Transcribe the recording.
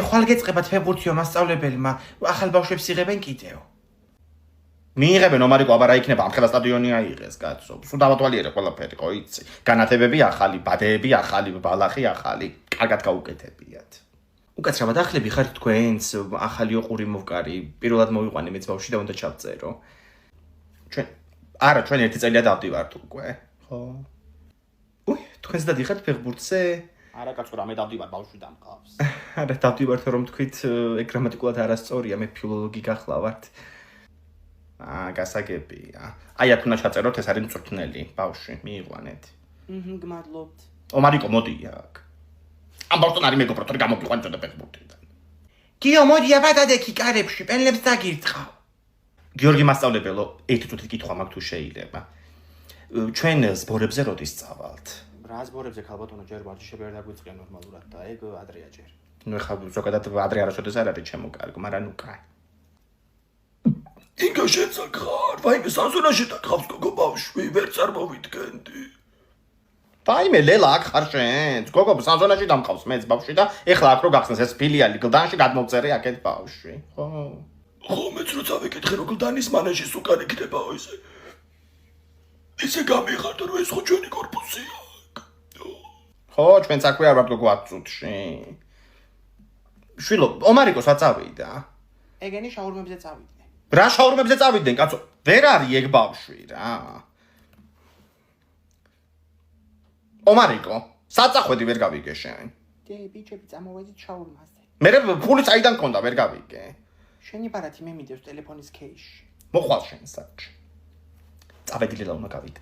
ხვალ გეწყებათ ფეხბურთიო მასწავლებელმა, ახალ ბავშვებს იღებენ კიდევ. მიიღებენ ომარიკო, აბა რა იქნება, ამხელა სტადიონი აიღეს, კაცო. სულ დავათვალიერე ყველაფერი, ხო იცი. განათებები ახალი, ბადეები ახალი, ბალახი ახალი, კარგად გაუკეთებიათ. უკაცრავად ახლები ხართ თქვენს, ახალი ოყური მოვკარი, პირველად მოვიყვანე მეც ბავშვი და უნდა ჩავწერო. ჩვენ ერთი წელია დავდივართ უკვე. ხო. თქვენს დადიხართ ფეხბურთზე? არა კაცო, რამე დავდივარ, ბავშვი დამყავს. არა, დავდივართ რომ თქვით გრამატიკულად არასწორია, მე ფილოლოგი გახლავართ. გასაგებია. აი აქ უნდა ჩაწეროთ, ეს არის მწვრთნელი, ბავშვი, მიიყვანეთ. გმადლობთ. ომარიკო, მოდი აქ. ამ ბავშვთან არის მეგობრად, რომ გამოგიყვანეთ და ფეხბურთიდან. გიო, მოდი აბადადექი კარებში, პენლებს დაგირწყავ. გიორგი მასწავლებელო, ერთი წუთით კითხვა მაქვს თუ შეიძლება. ჩვენ ზბორებზე როდის წავალთ? რა ზბორებზე ქალბატონო, ჯერ ვარჯიშები არ დაგვიწყია ნორმალურად და ეგ ადრეა ჯერ. ნუ ხა ზოგადად ადრე არასოდეს არ არის ჩემო კარგო, მაგრამ ნუ კაი. ინგა შეცახარ, ვაიმე საზონაში დაგხავს გოგო ბავშვი, ვერ წარმოვიდგენდი. ვაიმე ლელა აქ ხარ შენ? გოგო საზონაში დამყავს მეც ბავშვი და ეხლა აქ რო გახსნეს ეს ფილიალი გლდანში გადმოვწერე აქეთ ბავშვი. ხო. ხო, მეც როცა ვეკითხე რომ გლდანის მანეჟის უკან იქნებაო ესე. ესე გამიხარდა რომ ეს ხო ჩვენი კორპუსია. ხო, ჩვენც აქვე არ ვართ გოგო 10 წუთში. შვილო, ომარიკოს აწავიდა. ეგენი შაურმებზე წავიდნენ. რა შაურმებზე წავიდნენ, კაცო? ვერ არის ეგ ბავშვი რა. ომარიკო, საწახვედი ვერ გავიგე შენ. ბიჭები წამოვედით შაურმაზე. მე ფული წაიდან მქონდა, ვერ გავიგე. შენი ბარათი მე მიდევს ტელეფონის ქეისში. მოხვალ შენ საჭ. წავედი ლელა უნდა გავიგე.